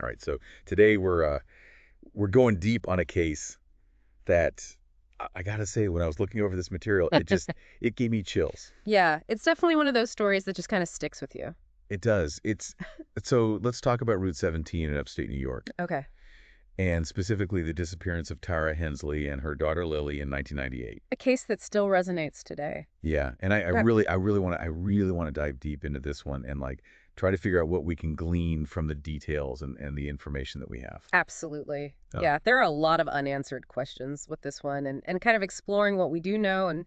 All right, so today we're going deep on a case that I gotta say, when I was looking over this material, it gave me chills. Yeah, it's definitely one of those stories that just kind of sticks with you. It does. So let's talk about Route 17 in upstate New York, Okay. and specifically the disappearance of Tara Hensley and her daughter Lily in 1998. A case that still resonates today. Yeah, and Right. I really want to dive deep into this one and like try to figure out what we can glean from the details and the information that we have. Absolutely. Oh, Yeah, there are a lot of unanswered questions with this one and kind of exploring what we do know and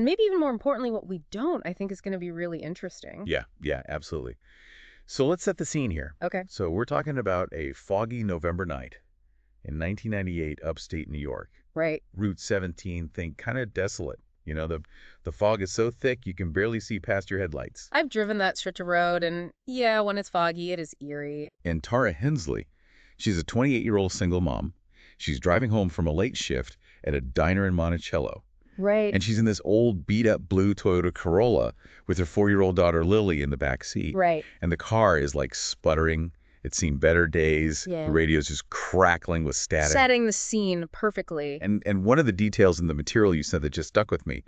maybe even more importantly what we don't, I think is going to be really interesting. yeah, yeah, absolutely. So let's set the scene here. Okay. So we're talking about a foggy November night in 1998, upstate New York. Right. Route 17, think kind of desolate. The fog is so thick you can barely see past your headlights. I've driven that stretch of road and yeah, when it's foggy, it is eerie. And Tara Hensley, she's a 28-year-old single mom. She's driving home from a late shift at a diner in Monticello. Right. And she's in this old beat-up blue Toyota Corolla with her 4-year-old daughter Lily in the back seat. Right. And the car is like sputtering. It's seen better days. Yeah. The radio's just crackling with static. Setting the scene perfectly. And one of the details in the material you said that just stuck with me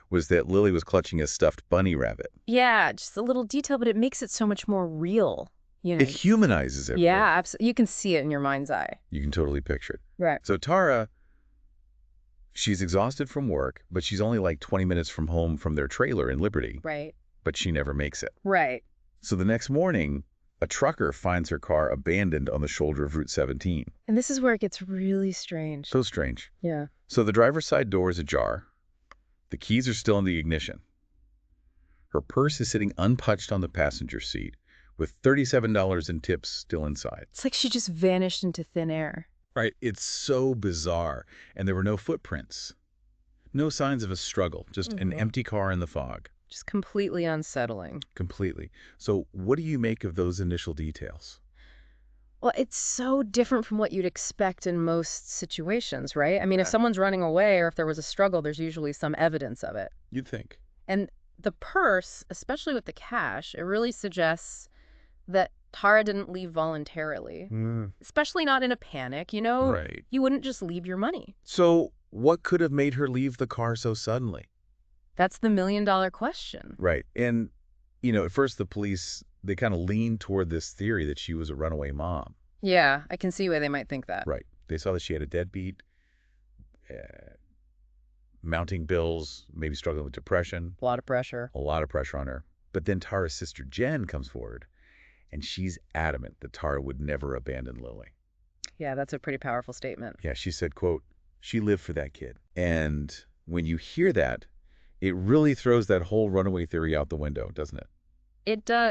was that Lily was clutching a stuffed bunny rabbit. Yeah, just a little detail, but it makes it so much more real. It humanizes everything. Yeah, absolutely. You can see it in your mind's eye. You can totally picture it. Right. So Tara, she's exhausted from work, but she's only like 20 minutes from home from their trailer in Liberty. Right. But she never makes it. Right. So the next morning, a trucker finds her car abandoned on the shoulder of Route 17. And this is where it gets really strange. So strange. Yeah. So the driver's side door is ajar. The keys are still in the ignition. Her purse is sitting untouched on the passenger seat, with $37 in tips still inside. It's like she just vanished into thin air. Right? It's so bizarre. And there were no footprints. No signs of a struggle, just an empty car in the fog. Just completely unsettling. Completely. So what do you make of those initial details? Well, it's so different from what you'd expect in most situations, right? I mean, if Yeah. someone's running away or if there was a struggle, there's usually some evidence of it. You'd think. And the purse, especially with the cash, it really suggests that Tara didn't leave voluntarily, especially not in a panic. Right. You wouldn't just leave your money. So what could have made her leave the car so suddenly? That's the million-dollar question. Right. And, at first the police, they kind of leaned toward this theory that she was a runaway mom. Yeah, I can see why they might think that. Right. They saw that she had a deadbeat, mounting bills, maybe struggling with depression, A lot of pressure. a lot of pressure on her. But then Tara's sister Jen comes forward, and she's adamant that Tara would never abandon Lily. Yeah, that's a pretty powerful statement. Yeah, she said, quote, she lived for that kid. And when you hear that, it really throws that whole runaway theory out the window, doesn't it?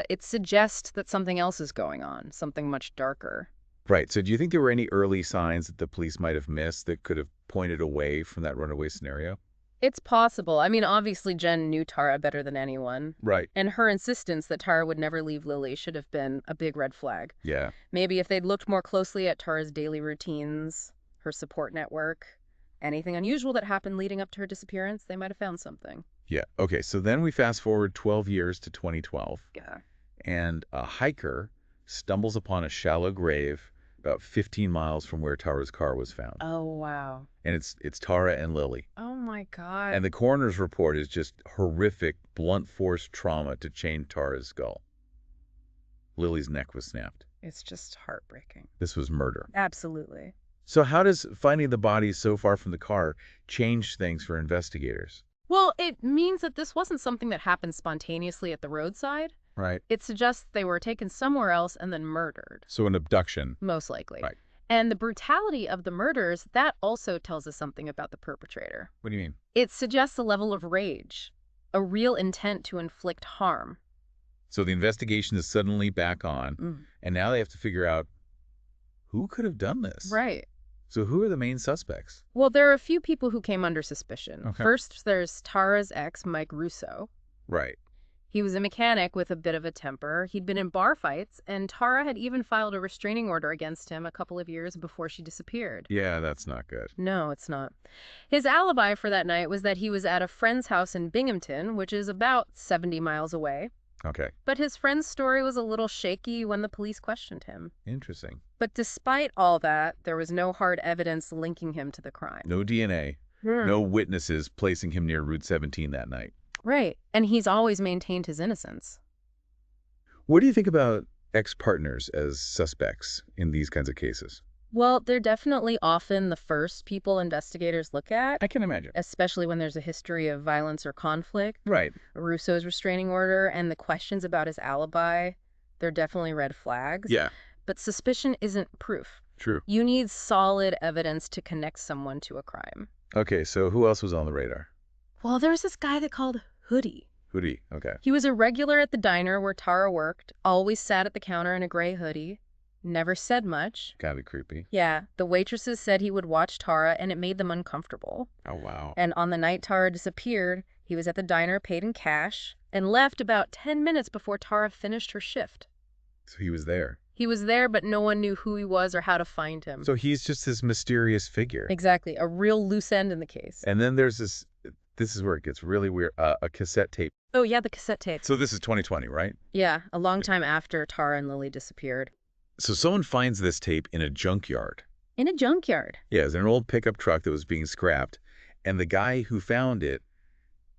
It suggests that something else is going on, something much darker. Right. So do you think there were any early signs that the police might have missed that could have pointed away from that runaway scenario? It's possible. I mean, obviously Jen knew Tara better than anyone. Right. And her insistence that Tara would never leave Lily should have been a big red flag. Yeah. Maybe if they'd looked more closely at Tara's daily routines, her support network, anything unusual that happened leading up to her disappearance, they might have found something. Yeah. Okay. So then we fast forward 12 years to 2012, Yeah. and a hiker stumbles upon a shallow grave about 15 miles from where Tara's car was found. Oh, wow. And it's Tara and Lily. Oh, my God. And the coroner's report is just horrific, blunt force trauma to chain Tara's skull. Lily's neck was snapped. It's just heartbreaking. This was murder. Absolutely. So how does finding the bodies so far from the car change things for investigators? Well, it means that this wasn't something that happened spontaneously at the roadside. Right. It suggests they were taken somewhere else and then murdered. So an abduction. Most likely. Right. And the brutality of the murders, that also tells us something about the perpetrator. What do you mean? It suggests a level of rage, a real intent to inflict harm. So the investigation is suddenly back on, and now they have to figure out who could have done this. Right. So who are the main suspects? Well, there are a few people who came under suspicion. Okay. First, there's Tara's ex, Mike Russo. Right. He was a mechanic with a bit of a temper. He'd been in bar fights, and Tara had even filed a restraining order against him a couple of years before she disappeared. Yeah, that's not good. No, it's not. His alibi for that night was that he was at a friend's house in Binghamton, which is about 70 miles away. Okay. But his friend's story was a little shaky when the police questioned him. Interesting. But despite all that, there was no hard evidence linking him to the crime. No DNA. No witnesses placing him near Route 17 that night. Right. And he's always maintained his innocence. What do you think about ex-partners as suspects in these kinds of cases? Well, they're definitely often the first people investigators look at, I can imagine. especially when there's a history of violence or conflict. Right. Russo's restraining order and the questions about his alibi, they're definitely red flags. Yeah. But suspicion isn't proof. True. You need solid evidence to connect someone to a crime. Okay, so who else was on the radar? Well, there was this guy they called Hoodie. Hoodie. Okay. He was a regular at the diner where Tara worked, always sat at the counter in a gray hoodie, never said much. Kind of creepy. Yeah, the waitresses said he would watch Tara and it made them uncomfortable. Oh, wow. And on the night Tara disappeared, he was at the diner paid in cash and left about 10 minutes before Tara finished her shift. So he was there. He was there, but no one knew who he was or how to find him. So he's just this mysterious figure. Exactly, a real loose end in the case. And then there's this is where it gets really weird, a cassette tape. Oh, yeah, the cassette tape. So this is 2020, right? Yeah, a long time after Tara and Lily disappeared. So someone finds this tape in a junkyard. In a junkyard. Yeah, it's an old pickup truck that was being scrapped, and the guy who found it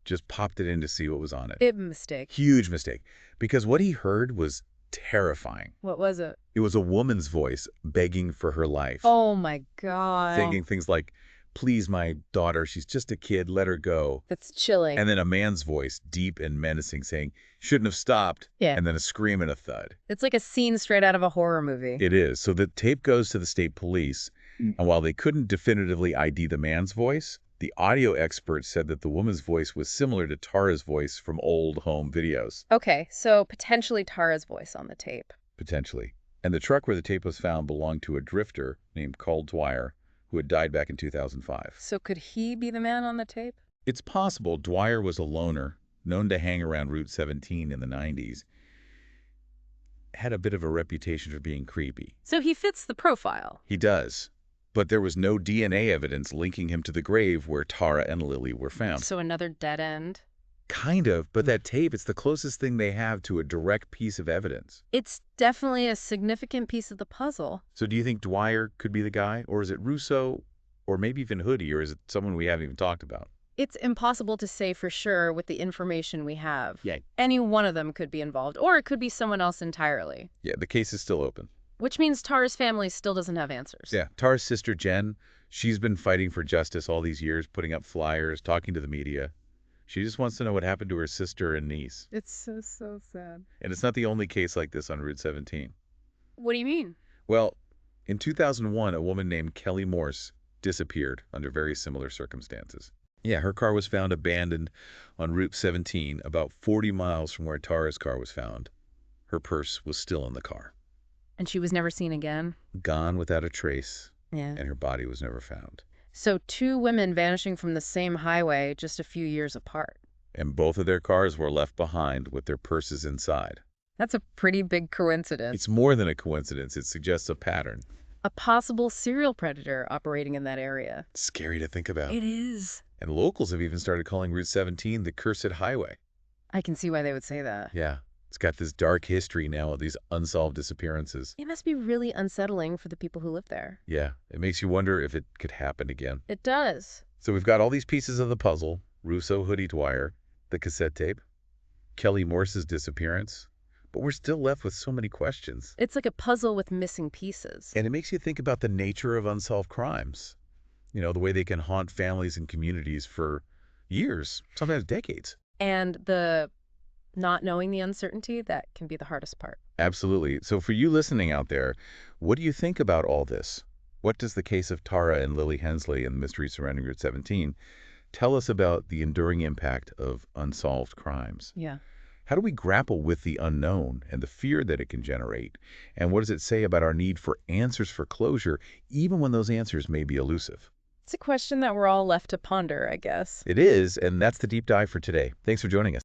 just popped it in to see what was on it. Mistake. Huge mistake, because what he heard was terrifying. What was it? It was a woman's voice begging for her life, Oh, my God. thinking things like, "Please, my daughter, she's just a kid, let her go." That's chilling. And then a man's voice, deep and menacing, saying, "Shouldn't have stopped." Yeah. And then a scream and a thud. It's like a scene straight out of a horror movie. It is. So the tape goes to the state police, and while they couldn't definitively ID the man's voice, the audio experts said that the woman's voice was similar to Tara's voice from old home videos, Okay, so potentially Tara's voice on the tape. potentially. And the truck where the tape was found belonged to a drifter named Carl Dwyer, who had died back in 2005. So could he be the man on the tape? It's possible Dwyer was a loner, known to hang around Route 17 in the 90s. Had a bit of a reputation for being creepy. So he fits the profile. He does. But there was no DNA evidence linking him to the grave where Tara and Lily were found. So another dead end. Kind of, but that tape, it's the closest thing they have to a direct piece of evidence. It's definitely a significant piece of the puzzle. So do you think Dwyer could be the guy? Or is it Russo? Or maybe even Hoodie? Or is it someone we haven't even talked about? It's impossible to say for sure with the information we have. Yeah. Any one of them could be involved, or it could be someone else entirely. Yeah, the case is still open. Which means Tara's family still doesn't have answers. Yeah, Tara's sister, Jen, she's been fighting for justice all these years, putting up flyers, talking to the media. She just wants to know what happened to her sister and niece. It's so sad. And it's not the only case like this on Route 17. What do you mean? Well, in 2001, a woman named Kelly Morse disappeared under very similar circumstances. Yeah, her car was found abandoned on Route 17, about 40 miles from where Tara's car was found. Her purse was still in the car. And she was never seen again? Gone without a trace, Yeah. and her body was never found. So 2 women vanishing from the same highway just a few years apart. And both of their cars were left behind with their purses inside. That's a pretty big coincidence. It's more than a coincidence. It suggests a pattern. A possible serial predator operating in that area. It's scary to think about. It is. And locals have even started calling Route 17 the Cursed Highway. I can see why they would say that. Yeah, it's got this dark history now of these unsolved disappearances. It must be really unsettling for the people who live there. Yeah, it makes you wonder if it could happen again. It does. So we've got all these pieces of the puzzle: Russo, Hoodie, Dwyer, the cassette tape, Kelly Morse's disappearance. But we're still left with so many questions. It's like a puzzle with missing pieces. And it makes you think about the nature of unsolved crimes. You know, the way they can haunt families and communities for years, sometimes decades. And the not knowing the uncertainty, that can be the hardest part. Absolutely. So for you listening out there, what do you think about all this? What does the case of Tara and Lily Hensley and the mystery surrounding Route 17 tell us about the enduring impact of unsolved crimes? Yeah. How do we grapple with the unknown and the fear that it can generate? And what does it say about our need for answers for closure, even when those answers may be elusive? It's a question that we're all left to ponder, I guess. It is, and that's the deep dive for today. Thanks for joining us.